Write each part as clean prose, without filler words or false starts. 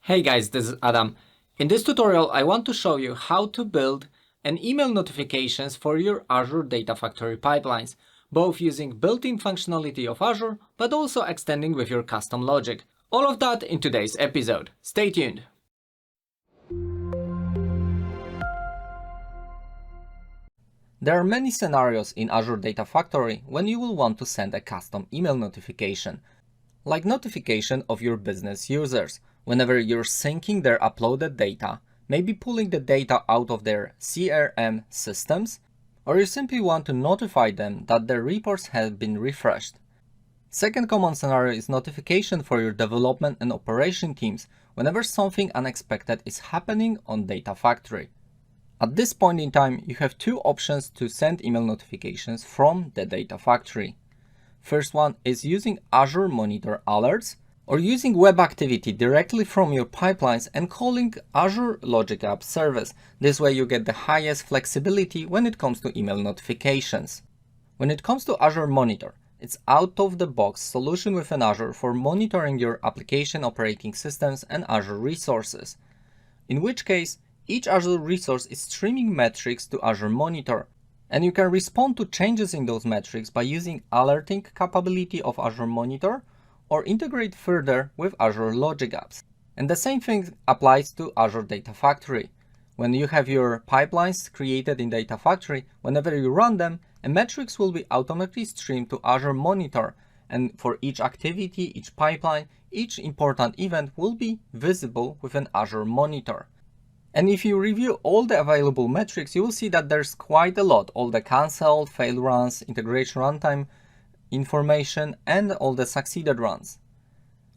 Hey guys, this is Adam. In this tutorial, I want to show you how to build an email notifications for your Azure Data Factory pipelines, both using built-in functionality of Azure, but also extending with your custom logic. All of that in today's episode. Stay tuned. There are many scenarios in Azure Data Factory when you will want to send a custom email notification, like notification of your business users, whenever you're syncing their uploaded data, maybe pulling the data out of their CRM systems, or you simply want to notify them that their reports have been refreshed. Second common scenario is notification for your development and operation teams whenever something unexpected is happening on Data Factory. At this point in time, you have two options to send email notifications from the Data Factory. First one is using Azure Monitor alerts or using web activity directly from your pipelines and calling Azure Logic Apps service. This way you get the highest flexibility when it comes to email notifications. When it comes to Azure Monitor, it's out-of-the-box solution within Azure for monitoring your application operating systems and Azure resources. In which case, each Azure resource is streaming metrics to Azure Monitor, and you can respond to changes in those metrics by using alerting capability of Azure Monitor or integrate further with Azure Logic Apps. And the same thing applies to Azure Data Factory. When you have your pipelines created in Data Factory, whenever you run them, metrics will be automatically streamed to Azure Monitor, and for each activity, each pipeline, each important event will be visible within Azure Monitor. And if you review all the available metrics, you will see that there's quite a lot. All the canceled, failed runs, integration runtime information, and all the succeeded runs.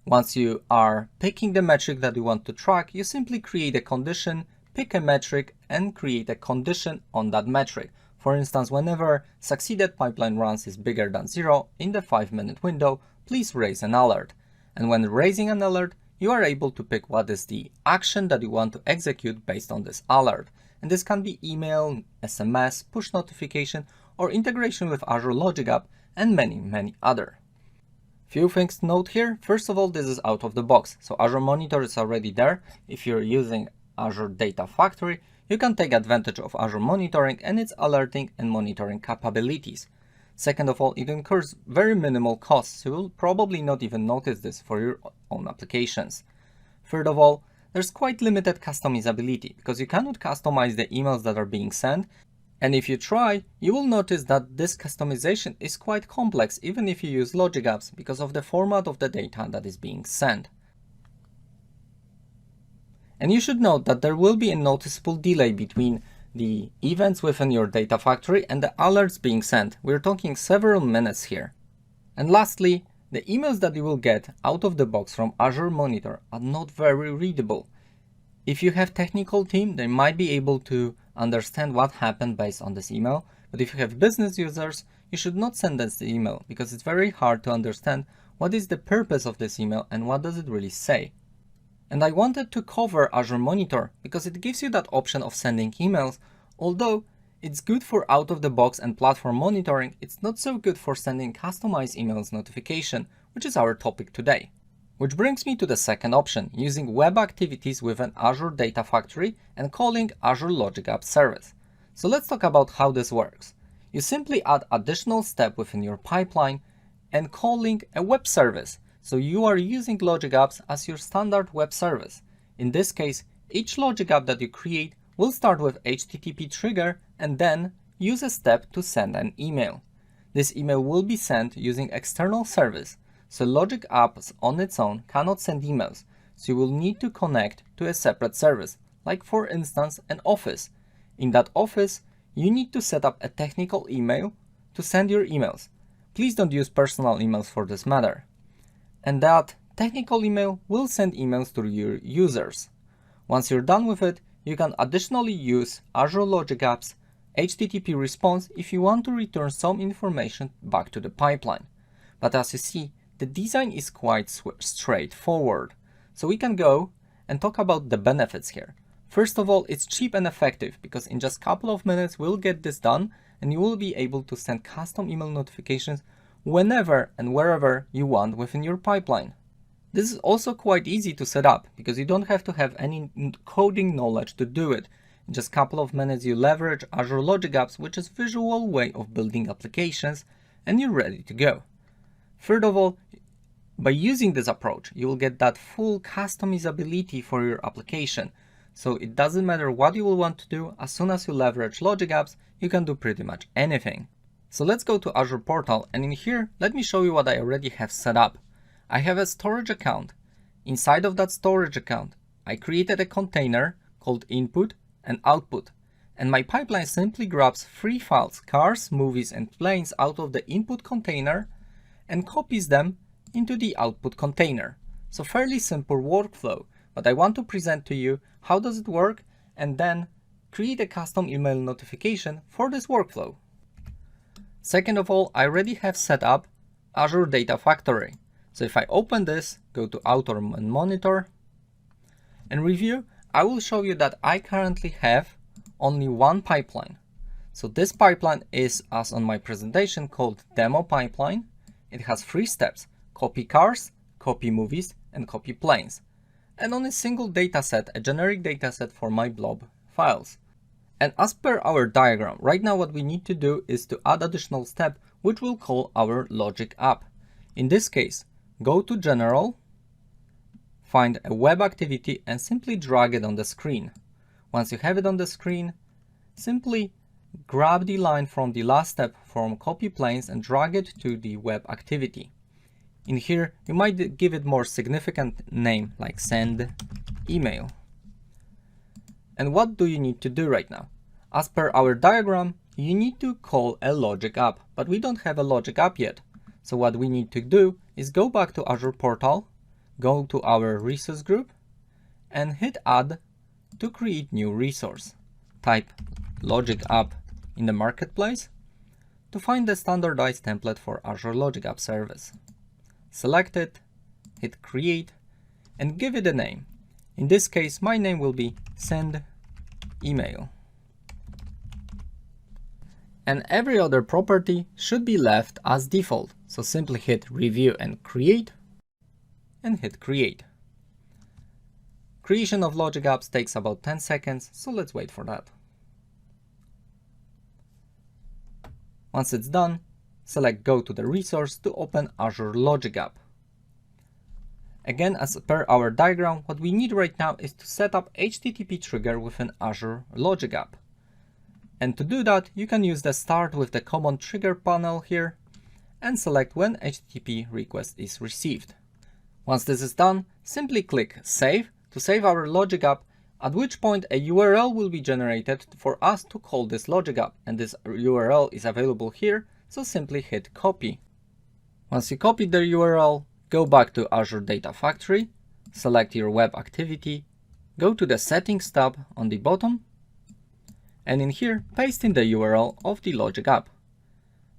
Once you are picking the metric that you want to track, you simply create a condition, pick a metric, and create a condition on that metric. For instance, whenever succeeded pipeline runs is bigger than 0 in the 5-minute window, please raise an alert. And when raising an alert, you are able to pick what is the action that you want to execute based on this alert. And this can be email, SMS, push notification, or integration with Azure Logic App, and many other. Few things to note here. First of all, this is out of the box. So Azure Monitor is already there. If you're using Azure Data Factory, you can take advantage of Azure Monitoring and its alerting and monitoring capabilities. Second of all, it incurs very minimal costs. You will probably not even notice this for your own applications. Third of all, there's quite limited customizability because you cannot customize the emails that are being sent. And if you try, you will notice that this customization is quite complex even if you use Logic Apps because of the format of the data that is being sent. And you should note that there will be a noticeable delay between the events within your Data Factory and the alerts being sent. We're talking several minutes here. And lastly, the emails that you will get out of the box from Azure Monitor are not very readable. If you have technical team, they might be able to understand what happened based on this email, but if you have business users, you should not send this email because it's very hard to understand what is the purpose of this email and what does it really say. And I wanted to cover Azure Monitor because it gives you that option of sending emails, although it's good for out-of-the-box and platform monitoring, it's not so good for sending customized emails notification, which is our topic today. Which brings me to the second option, using web activities within Azure Data Factory and calling Azure Logic Apps service. So let's talk about how this works. You simply add additional step within your pipeline and calling a web service. So you are using Logic Apps as your standard web service. In this case, each Logic App that you create will start with HTTP trigger and then use a step to send an email. This email will be sent using external service. So Logic Apps on its own cannot send emails, so you will need to connect to a separate service, like for instance an office. In that office, you need to set up a technical email to send your emails. Please don't use personal emails for this matter. And that technical email will send emails to your users. Once you're done with it, you can additionally use Azure Logic Apps HTTP response if you want to return some information back to the pipeline. But as you see, the design is quite straightforward, so we can go and talk about the benefits here. First of all, it's cheap and effective because in just a couple of minutes we'll get this done and you will be able to send custom email notifications whenever and wherever you want within your pipeline. This is also quite easy to set up because you don't have to have any coding knowledge to do it. In just a couple of minutes you leverage Azure Logic Apps, which is a visual way of building applications, and you're ready to go. Third of all, by using this approach, you will get that full customizability for your application. So it doesn't matter what you will want to do, as soon as you leverage Logic Apps, you can do pretty much anything. So let's go to Azure Portal, and in here, let me show you what I already have set up. I have a storage account. Inside of that storage account, I created a container called input and output. And my pipeline simply grabs 3 files, cars, movies, and planes out of the input container and copies them into the output container. So fairly simple workflow, but I want to present to you how does it work and then create a custom email notification for this workflow. Second of all, I already have set up Azure Data Factory. So if I open this, go to Azure Monitor and review, I will show you that I currently have only one pipeline. So this pipeline is, as on my presentation, called Demo Pipeline. It has 3 steps: copy cars, copy movies, and copy planes. And on a single dataset, a generic dataset for my blob files. And as per our diagram, right now what we need to do is to add additional step, which we'll call our Logic App. In this case, go to General, find a web activity and simply drag it on the screen. Once you have it on the screen, simply grab the line from the last step from copy planes and drag it to the web activity. In here, you might give it more significant name like send email. And what do you need to do right now? As per our diagram, you need to call a Logic App, but we don't have a Logic App yet. So what we need to do is go back to Azure Portal, go to our resource group and hit add to create new resource. Type Logic App in the marketplace to find the standardized template for Azure Logic App service. Select it, hit create and give it a name. In this case, my name will be send email. And every other property should be left as default. So simply hit review and create and hit create. Creation of Logic Apps takes about 10 seconds, so let's wait for that. Once it's done, select go to the resource to open Azure Logic App. Again, as per our diagram, what we need right now is to set up HTTP trigger within Azure Logic App. And to do that, you can use the start with the common trigger panel here and select when HTTP request is received. Once this is done, simply click Save to save our Logic App, at which point a URL will be generated for us to call this Logic App, and this URL is available here, so simply hit copy. Once you copy the URL, go back to Azure Data Factory, select your web activity, go to the Settings tab on the bottom, and in here paste in the URL of the Logic App.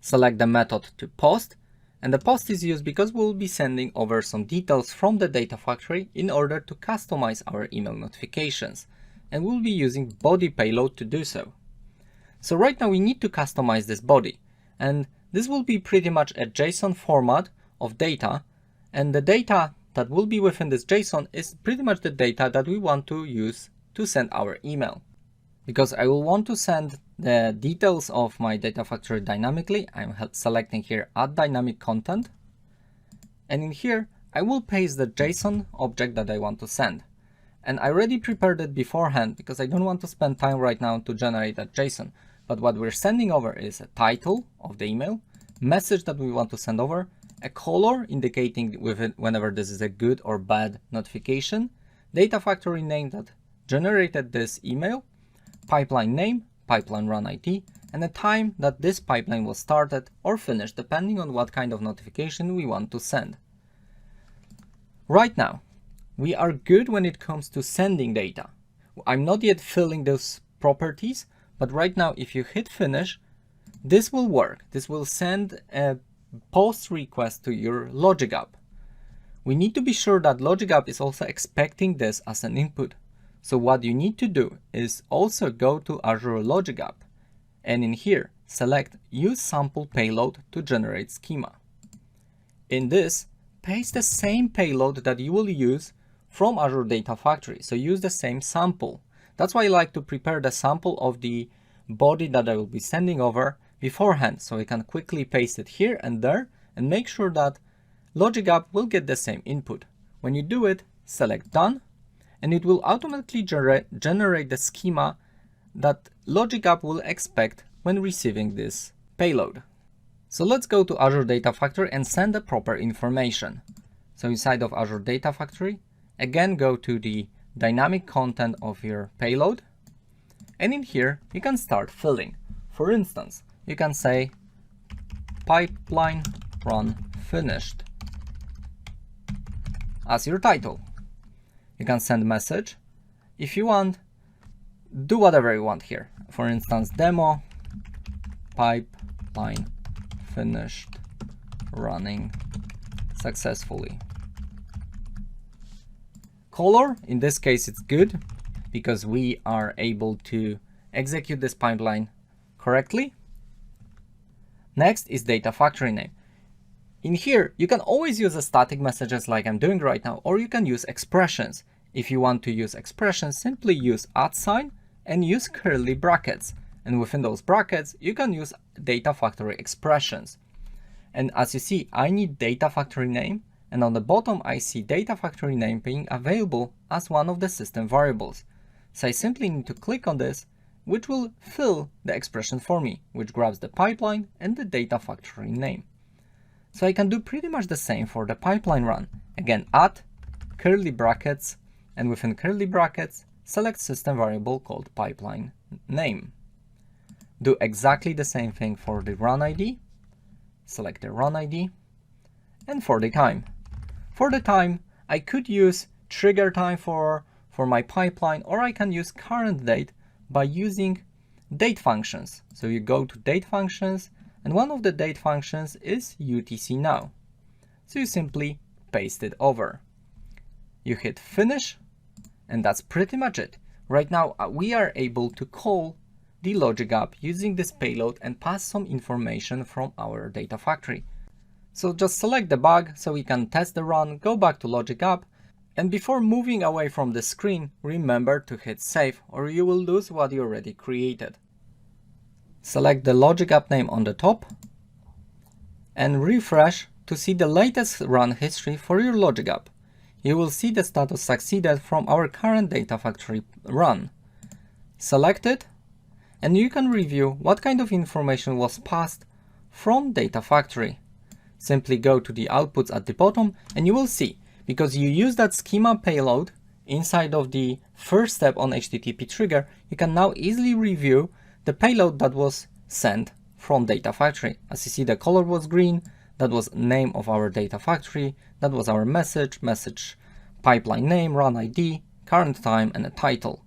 Select the method to post, and the post is used because we'll be sending over some details from the Data Factory in order to customize our email notifications, and we'll be using body payload to do so. So right now we need to customize this body, and this will be pretty much a JSON format of data, and the data that will be within this JSON is pretty much the data that we want to use to send our email. Because I will want to send the details of my Data Factory dynamically, I'm selecting here Add Dynamic Content. And in here, I will paste the JSON object that I want to send. And I already prepared it beforehand because I don't want to spend time right now to generate that JSON. But what we're sending over is a title of the email, message that we want to send over, a color indicating whenever this is a good or bad notification, Data Factory name that generated this email, pipeline name, pipeline run ID, and the time that this pipeline was started or finished, depending on what kind of notification we want to send. Right now, we are good when it comes to sending data. I'm not yet filling those properties, but right now, if you hit finish, this will work. This will send a post request to your Logic App. We need to be sure that Logic App is also expecting this as an input. So what you need to do is also go to Azure Logic App and in here select Use Sample Payload to generate schema. In this, paste the same payload that you will use from Azure Data Factory. So use the same sample. That's why I like to prepare the sample of the body that I will be sending over beforehand, so I can quickly paste it here and there and make sure that Logic App will get the same input. When you do it, select Done, and it will automatically generate the schema that Logic App will expect when receiving this payload. So let's go to Azure Data Factory and send the proper information. So inside of Azure Data Factory, again go to the dynamic content of your payload, and in here you can start filling. For instance, you can say pipeline run finished as your title. You can send message. If you want, do whatever you want here. For instance, demo pipeline finished running successfully. Color, in this case, it's good because we are able to execute this pipeline correctly. Next is Data Factory name. In here, you can always use a static messages like I'm doing right now, or you can use expressions. If you want to use expressions, simply use @ and use curly brackets. And within those brackets, you can use Data Factory expressions. And as you see, I need Data Factory name, and on the bottom, I see Data Factory name being available as one of the system variables. So I simply need to click on this, which will fill the expression for me, which grabs the pipeline and the Data Factory name. So I can do pretty much the same for the pipeline run. Again, curly brackets, and within curly brackets, select system variable called pipeline name. Do exactly the same thing for the run ID. Select the run ID. And for the time. For the time, I could use trigger time for my pipeline, or I can use current date by using date functions. So you go to date functions, and one of the date functions is UTC now. So you simply paste it over. You hit finish, and that's pretty much it. Right now, we are able to call the Logic App using this payload and pass some information from our Data Factory. So just select the bug so we can test the run, go back to Logic App, and before moving away from the screen, remember to hit save or you will lose what you already created. Select the Logic App name on the top and refresh to see the latest run history for your Logic App. You will see the status succeeded from our current Data Factory run. Select it, and you can review what kind of information was passed from Data Factory. Simply go to the outputs at the bottom, and you will see, because you use that schema payload inside of the first step on HTTP trigger, you can now easily review the payload that was sent from Data Factory. As you see, the color was green, that was name of our Data Factory, that was our message pipeline name, run ID, current time, and a title.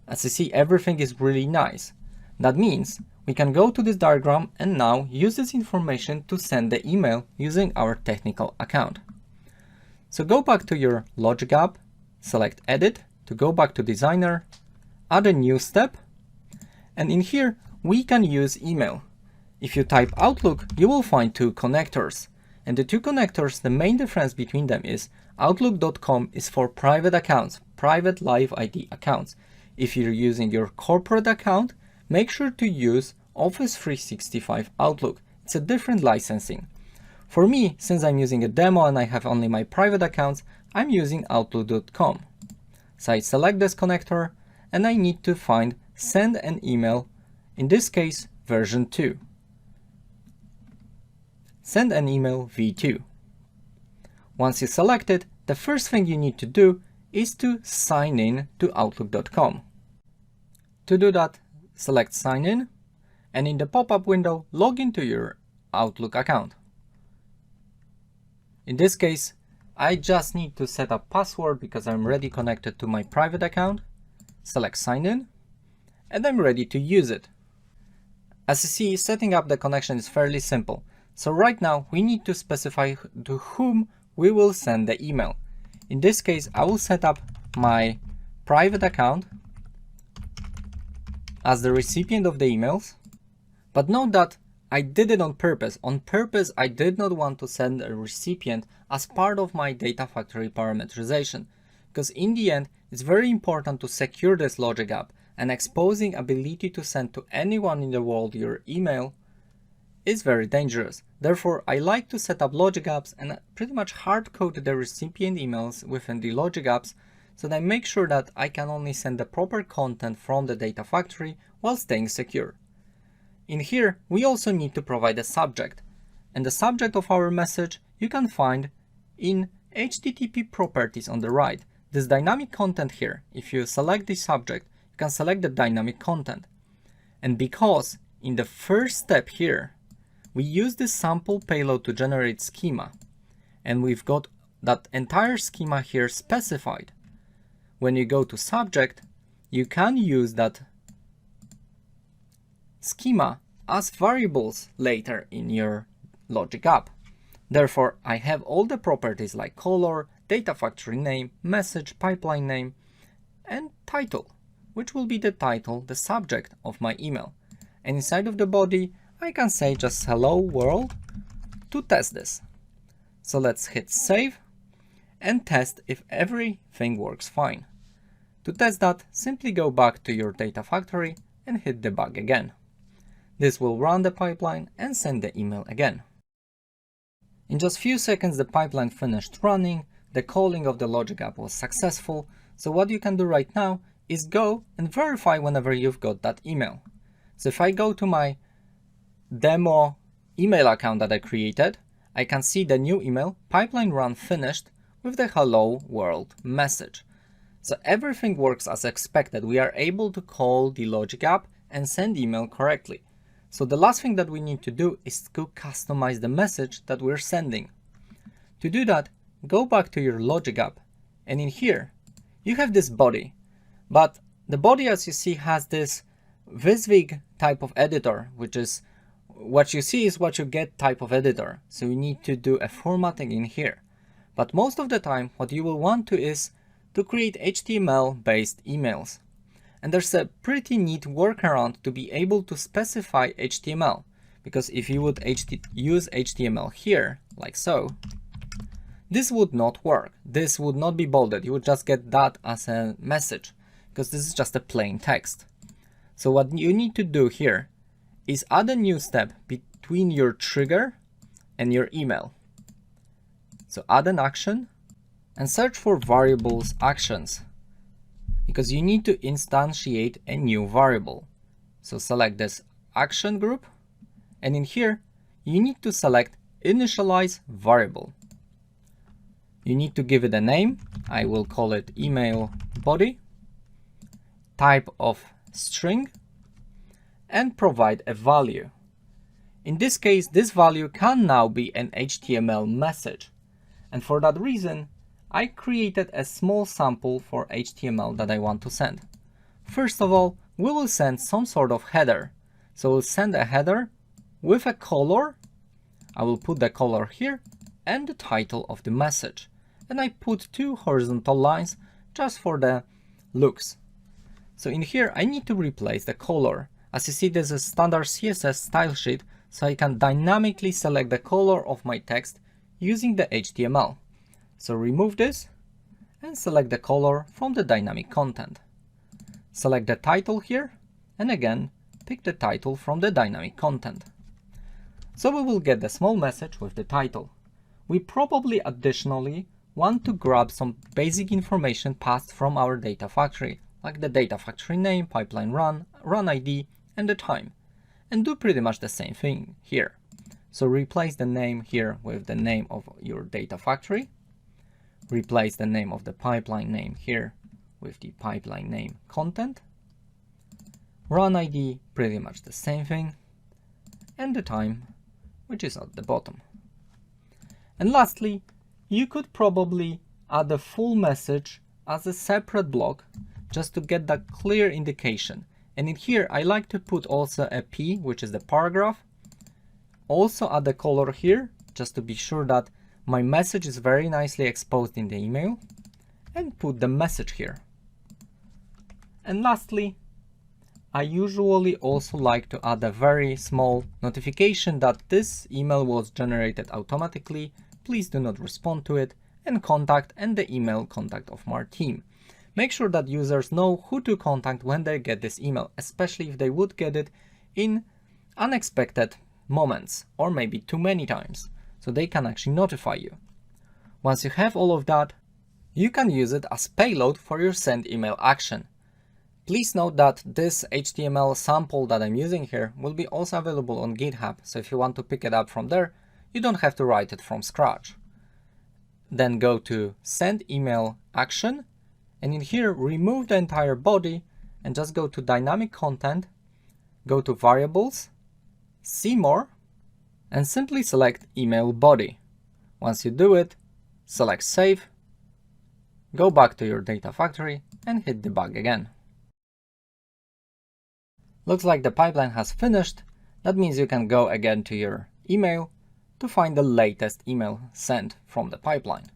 As you see, everything is really nice. That means we can go to this diagram and now use this information to send the email using our technical account. So go back to your Logic App, select Edit to go back to Designer, add a new step, and in here we can use email. If you type Outlook, you will find two connectors. And the two connectors, the main difference between them is Outlook.com is for private accounts, private live ID accounts. If you're using your corporate account, make sure to use Office 365 Outlook. It's a different licensing. For me, since I'm using a demo and I have only my private accounts, I'm using Outlook.com. So I select this connector and I need to find send an email, in this case, version 2. Send an email v2. Once you select it, the first thing you need to do is to sign in to Outlook.com. To do that, select Sign In, and in the pop-up window, log into your Outlook account. In this case, I just need to set up password because I'm already connected to my private account. Select Sign In, and I'm ready to use it. As you see, setting up the connection is fairly simple. So right now, we need to specify to whom we will send the email. In this case, I will set up my private account as the recipient of the emails, but note that I did it on purpose. On purpose, I did not want to send a recipient as part of my data factory parameterization, because in the end, it's very important to secure this logic app, and exposing ability to send to anyone in the world your email is very dangerous. Therefore, I like to set up logic apps and pretty much hard code the recipient emails within the logic apps, so that I make sure that I can only send the proper content from the data factory while staying secure. In here, we also need to provide a subject, and the subject of our message you can find in HTTP properties on the right. This dynamic content here, if you select the subject, you can select the dynamic content. And because in the first step here, we use this sample payload to generate schema, and we've got that entire schema here specified. When you go to subject, you can use that schema as variables later in your logic app. Therefore, I have all the properties like color, data factory name, message, pipeline name, and title, which will be the title, the subject of my email. And inside of the body, I can say just hello world to test this. So let's hit save and test if everything works fine. To test that, simply go back to your data factory and hit debug again. This will run the pipeline and send the email again. In just few seconds, the pipeline finished running, the calling of the logic app was successful. So what you can do right now is go and verify whenever you've got that email. So if I go to my demo email account that I created, I can see the new email, pipeline run finished, with the hello world message. So everything works as expected. We are able to call the logic app and send email correctly. So the last thing that we need to do is to customize the message that we're sending. To do that, go back to your logic app, and in here you have this body, but the body, as you see, has this visvig type of editor, which is what you see is what you get type of editor. So you need to do a formatting in here. But most of the time, what you will want to is to create HTML based emails. And there's a pretty neat workaround to be able to specify HTML, because if you would use HTML here, like so, this would not work. This would not be bolded. You would just get that as a message, because this is just a plain text. So what you need to do here is add a new step between your trigger and your email. So add an action and search for variables actions, because you need to instantiate a new variable. So select this action group, and in here you need to select initialize variable. You need to give it a name. I will call it email body, type of string, and provide a value. In this case, this value can now be an HTML message. And for that reason, I created a small sample for HTML that I want to send. First of all, we will send some sort of header. So we'll send a header with a color. I will put the color here and the title of the message. And I put 2 horizontal lines just for the looks. So in here, I need to replace the color. As you see, there's a standard CSS style sheet, so I can dynamically select the color of my text using the HTML. So remove this and select the color from the dynamic content. Select the title here, and again, pick the title from the dynamic content. So we will get the small message with the title. We probably additionally want to grab some basic information passed from our data factory, like the data factory name, pipeline run, run ID, and the time, and do pretty much the same thing here. So replace the name here with the name of your data factory, replace the name of the pipeline name here with the pipeline name content, run ID, pretty much the same thing, and the time, which is at the bottom. And lastly, you could probably add a full message as a separate block just to get that clear indication. And in here, I like to put also a P, which is the paragraph. Also add the color here, just to be sure that my message is very nicely exposed in the email, and put the message here. And lastly, I usually also like to add a very small notification that this email was generated automatically. Please do not respond to it, and contact and the email contact of my team. Make sure that users know who to contact when they get this email, especially if they would get it in unexpected moments or maybe too many times, so they can actually notify you. Once you have all of that, you can use it as payload for your send email action. Please note that this HTML sample that I'm using here will be also available on GitHub, so if you want to pick it up from there, you don't have to write it from scratch. Then go to send email action, and in here remove the entire body and just go to dynamic content, go to variables, see more, and simply select email body. Once you do it, select save, go back to your data factory and hit debug again. Looks like the pipeline has finished. That means you can go again to your email to find the latest email sent from the pipeline.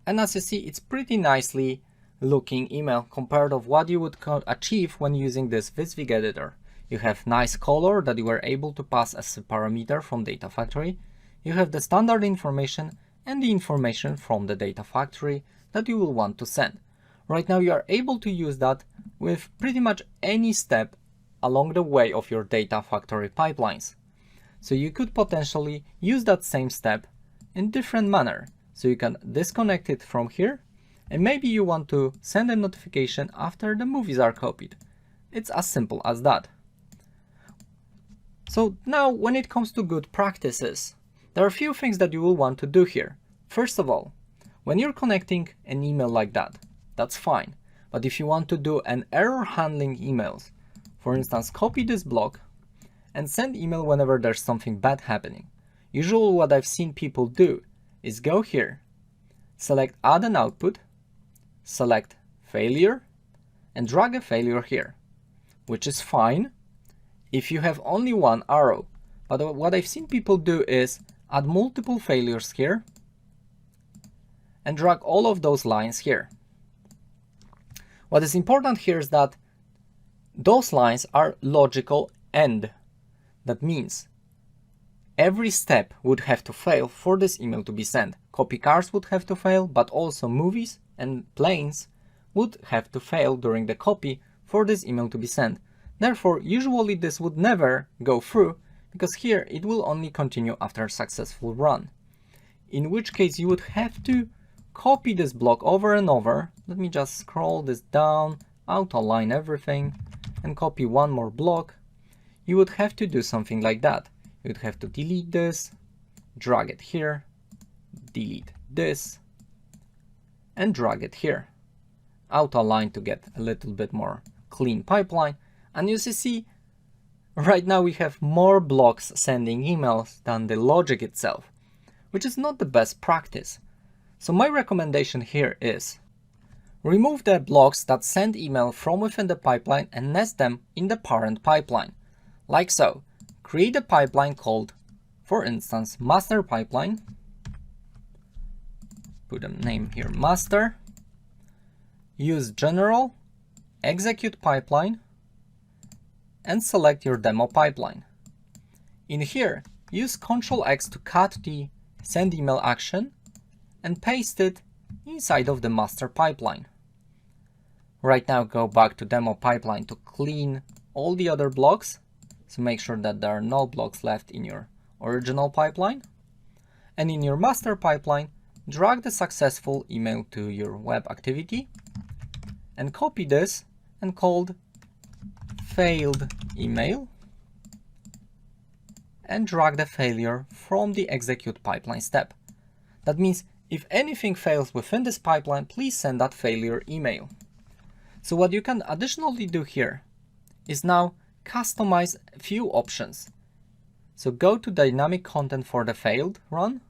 And as you see, it's pretty nicely looking email compared to what you would achieve when using this Visvig editor. You have nice color that you were able to pass as a parameter from data factory. You have the standard information and the information from the data factory that you will want to send. Right now you are able to use that with pretty much any step along the way of your data factory pipelines. So you could potentially use that same step in different manner. So you can disconnect it from here, and maybe you want to send a notification after the movies are copied. It's as simple as that. So now when it comes to good practices, there are a few things that you will want to do here. First of all, when you're connecting an email like that, that's fine. But if you want to do an error handling emails, for instance, copy this block and send email whenever there's something bad happening. Usually what I've seen people do is go here, select add an output, select failure, and drag a failure here, which is fine if you have only one arrow. But what I've seen people do is add multiple failures here and drag all of those lines here. What is important here is that those lines are logical end. That means every step would have to fail for this email to be sent. Copy cars would have to fail, but also movies and planes would have to fail during the copy for this email to be sent. Therefore, usually this would never go through, because here it will only continue after a successful run. In which case you would have to copy this block over and over. Let me just scroll this down, auto-align everything, and copy one more block. You would have to do something like that. You would have to delete this, drag it here, delete this, and drag it here. Auto-align to get a little bit more clean pipeline. And you see, right now we have more blocks sending emails than the logic itself, which is not the best practice. So my recommendation here is remove the blocks that send email from within the pipeline and nest them in the parent pipeline. Like so. Create a pipeline called, for instance, master pipeline. Put a name here, master. Use general, execute pipeline, and select your demo pipeline. In here, use Ctrl X to cut the send email action and paste it inside of the master pipeline. Right now, go back to demo pipeline to clean all the other blocks. So make sure that there are no blocks left in your original pipeline. And in your master pipeline, drag the successful email to your web activity and copy this and called failed email, and drag the failure from the execute pipeline step. That means if anything fails within this pipeline, please send that failure email. So what you can additionally do here is now customize a few options. So go to dynamic content for the failed run.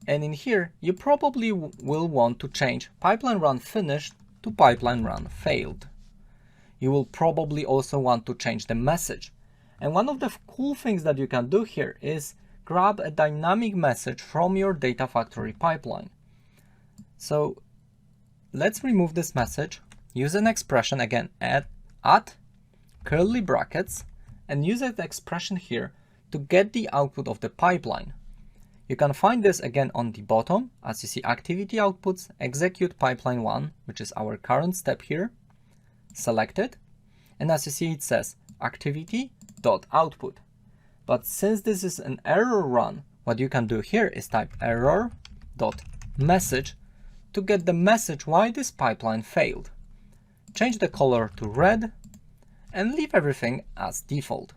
And in here, you probably will want to change pipeline run finished to pipeline run failed. You will probably also want to change the message. And one of the cool things that you can do here is grab a dynamic message from your data factory pipeline. So let's remove this message, use an expression again, add curly brackets and use that expression here to get the output of the pipeline. You can find this again on the bottom, as you see activity outputs, execute pipeline 1, which is our current step here, select it, and as you see it says activity.output. But since this is an error run, what you can do here is type error.message to get the message why this pipeline failed. Change the color to red and leave everything as default.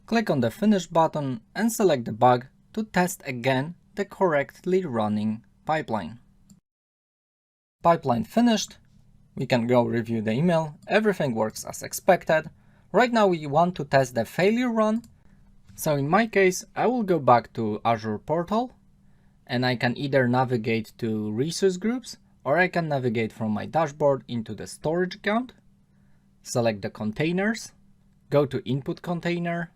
Click on the Finish button and select the bug to test again the correctly running pipeline. Pipeline finished. We can go review the email. Everything works as expected. Right now we want to test the failure run. So in my case, I will go back to Azure portal and I can either navigate to resource groups or I can navigate from my dashboard into the storage account. Select the containers, go to input container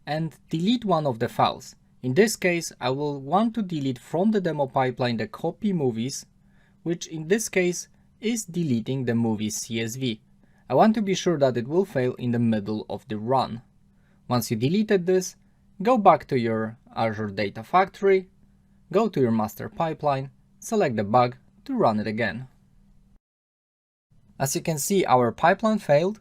and delete one of the files. In this case, I will want to delete from the demo pipeline the copy movies, which in this case is deleting the movies CSV. I want to be sure that it will fail in the middle of the run. Once you deleted this, go back to your Azure Data Factory, go to your master pipeline, select the bug to run it again. As you can see, our pipeline failed,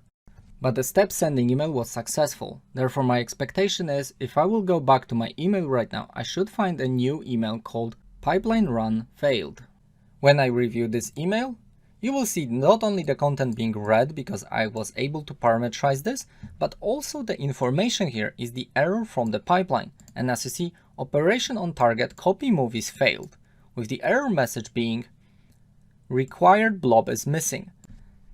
but the step sending email was successful. Therefore, my expectation is if I will go back to my email right now, I should find a new email called pipeline run failed. When I review this email, you will see not only the content being read because I was able to parameterize this, but also the information here is the error from the pipeline. And as you see, operation on target copy movies failed, with the error message being required blob is missing.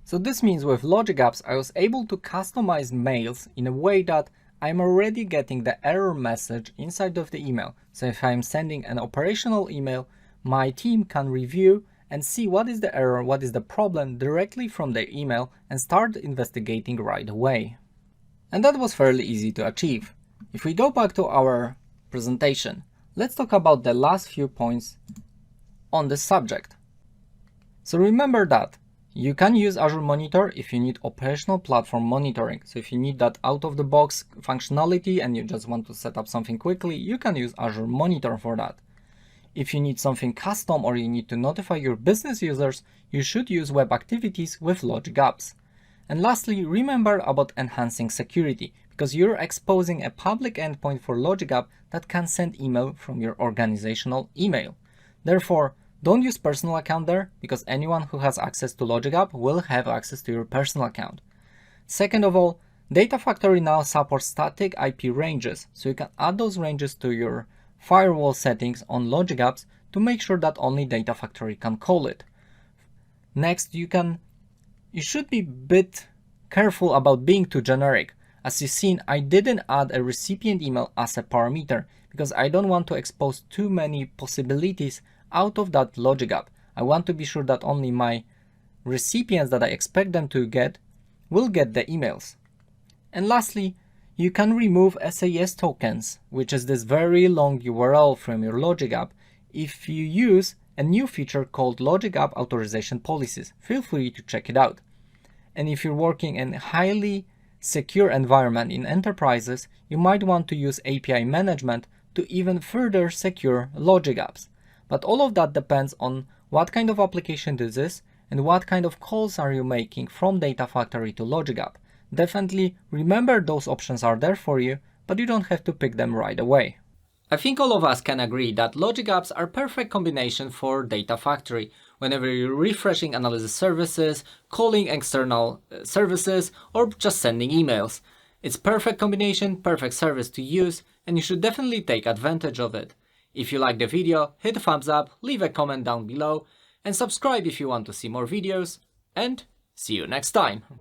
So this means with Logic Apps, I was able to customize mails in a way that I'm already getting the error message inside of the email. So if I'm sending an operational email, my team can review and see what is the error, what is the problem directly from their email and start investigating right away. And that was fairly easy to achieve. If we go back to our presentation, let's talk about the last few points on this subject. So remember that you can use Azure Monitor if you need operational platform monitoring. So if you need that out-of-the-box functionality and you just want to set up something quickly, you can use Azure Monitor for that. If you need something custom or you need to notify your business users, you should use web activities with Logic Apps. And lastly, remember about enhancing security, because you're exposing a public endpoint for Logic App that can send email from your organizational email. Therefore, don't use personal account there, because anyone who has access to Logic App will have access to your personal account. Second of all, Data Factory now supports static IP ranges, so you can add those ranges to your firewall settings on Logic Apps to make sure that only Data Factory can call it. Next, you should be a bit careful about being too generic. As you've seen, I didn't add a recipient email as a parameter because I don't want to expose too many possibilities out of that Logic App. I want to be sure that only my recipients that I expect them to get will get the emails. And lastly, you can remove SAS tokens, which is this very long URL from your Logic App, if you use a new feature called Logic App Authorization Policies. Feel free to check it out. And if you're working in a highly secure environment in enterprises, you might want to use API management to even further secure Logic Apps. But all of that depends on what kind of application this is and what kind of calls are you making from Data Factory to Logic App. Definitely remember those options are there for you, but you don't have to pick them right away. I think all of us can agree that Logic Apps are a perfect combination for Data Factory whenever you're refreshing analysis services, calling external services, or just sending emails. It's perfect combination, perfect service to use, and you should definitely take advantage of it. If you like the video, hit a thumbs up, leave a comment down below, and subscribe if you want to see more videos, and see you next time!